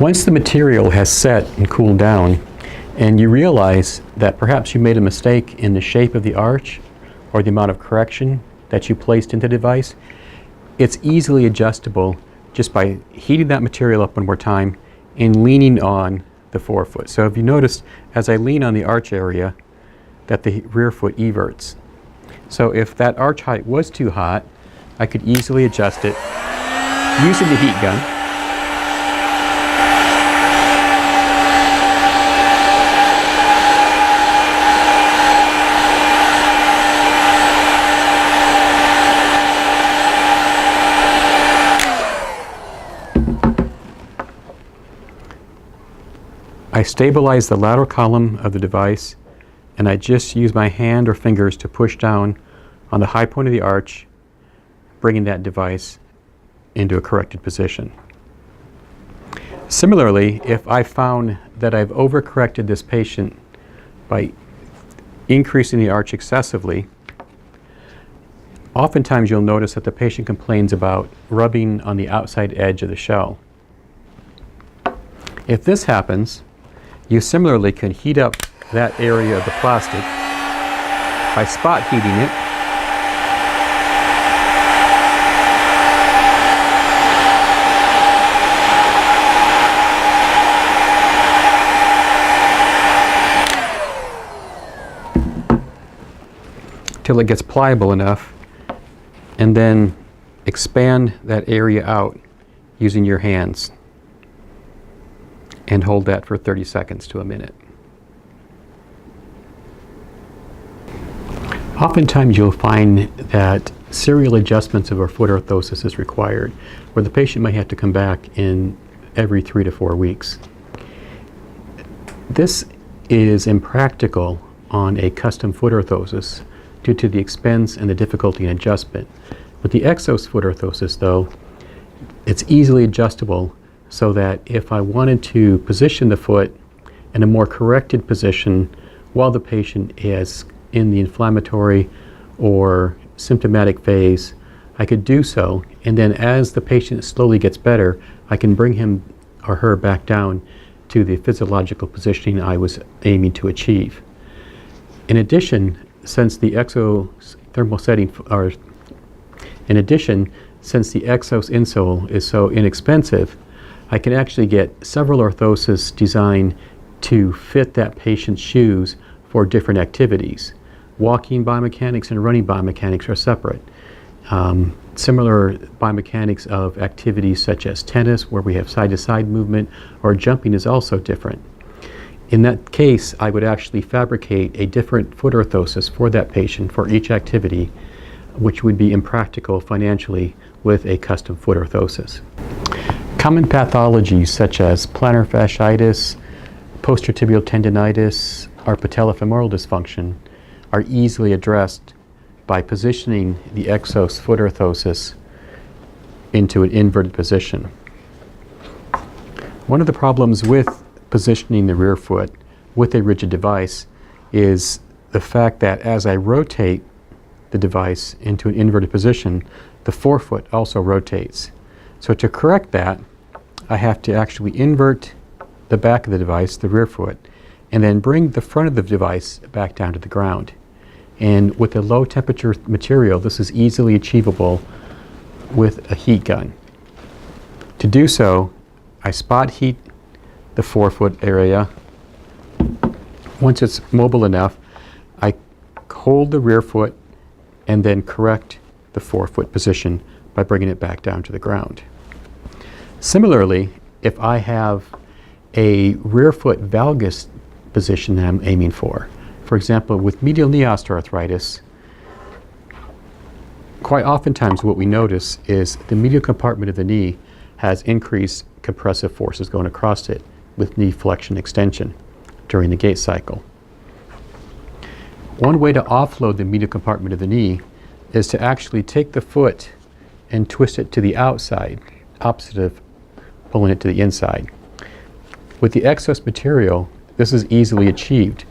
Once the material has set and cooled down, and you realize that perhaps you made a mistake in the shape of the arch or the amount of correction that you placed into the device, it's easily adjustable just by heating that material up one more time and leaning on the forefoot. So if you notice, as I lean on the arch area, that the rear foot everts. So if that arch height was too hot, I could easily adjust it using the heat gun. I stabilize the lateral column of the device, and I just use my hand or fingers to push down on the high point of the arch, bringing that device into a corrected position. Similarly, if I found that I've overcorrected this patient by increasing the arch excessively, oftentimes you'll notice that the patient complains about rubbing on the outside edge of the shell. If this happens, you similarly can heat up that area of the plastic by spot heating it. Till it gets pliable enough, and then expand that area out using your hands and hold that for 30 seconds to a minute. Oftentimes you'll find that serial adjustments of a foot orthosis is required, where the patient may have to come back in every 3 to 4 weeks. This is impractical on a custom foot orthosis due to the expense and the difficulty in adjustment. With the Exos foot orthosis, though, it's easily adjustable so that if I wanted to position the foot in a more corrected position while the patient is in the inflammatory or symptomatic phase, I could do so, and then as the patient slowly gets better, I can bring him or her back down to the physiological positioning I was aiming to achieve. In addition, since the Exos insole is so inexpensive, I can actually get several orthoses designed to fit that patient's shoes for different activities. Walking biomechanics and running biomechanics are separate. Similar biomechanics of activities such as tennis, where we have side-to-side movement, or jumping is also different. In that case, I would actually fabricate a different foot orthosis for that patient for each activity, which would be impractical financially with a custom foot orthosis. Common pathologies such as plantar fasciitis, posterior tibial tendonitis, or patellofemoral dysfunction are easily addressed by positioning the Exos foot orthosis into an inverted position. One of the problems with positioning the rear foot with a rigid device is the fact that as I rotate the device into an inverted position, the forefoot also rotates. So to correct that, I have to actually invert the back of the device, the rear foot, and then bring the front of the device back down to the ground. And with a low temperature material, this is easily achievable with a heat gun. To do so, I spot heat the forefoot area. Once it's mobile enough, I hold the rear foot and then correct the forefoot position by bringing it back down to the ground. Similarly, if I have a rear foot valgus position that I'm aiming for example, with medial knee osteoarthritis, quite oftentimes what we notice is the medial compartment of the knee has increased compressive forces going across it with knee flexion extension during the gait cycle. One way to offload the medial compartment of the knee is to actually take the foot and twist it to the outside, opposite of pulling it to the inside. With the Exos material, this is easily achieved.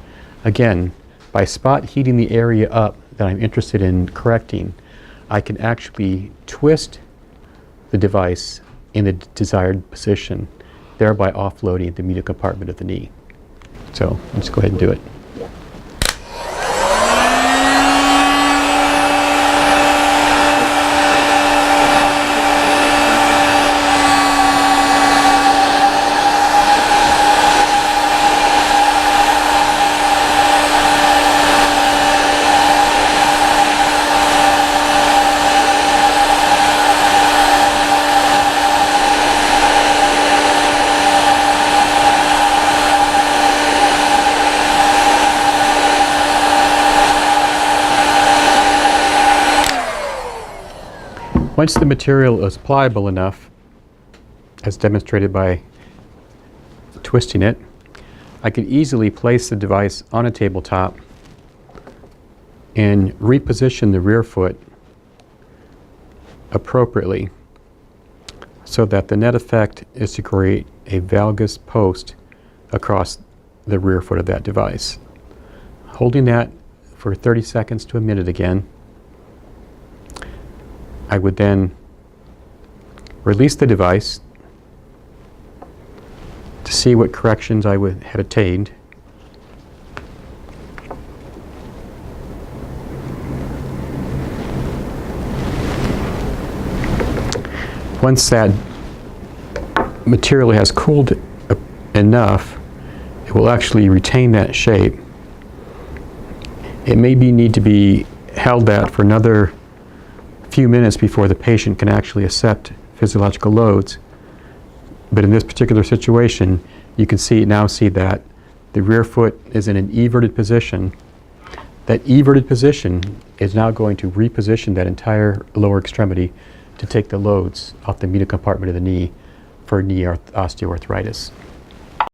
Again, by spot heating the area up that I'm interested in correcting, I can actually twist the device in the desired position thereby offloading the medial compartment of the knee. So let's go ahead and do it. Once the material is pliable enough, as demonstrated by twisting it, I could easily place the device on a tabletop and reposition the rear foot appropriately so that the net effect is to create a valgus post across the rear foot of that device. Holding that for 30 seconds to a minute again, I would then release the device to see what corrections I had attained. Once that material has cooled enough, it will actually retain that shape. It may need to be held at for another few minutes before the patient can actually accept physiological loads. But in this particular situation, you can now see that the rear foot is in an everted position. That everted position is now going to reposition that entire lower extremity to take the loads off the medial compartment of the knee for knee osteoarthritis.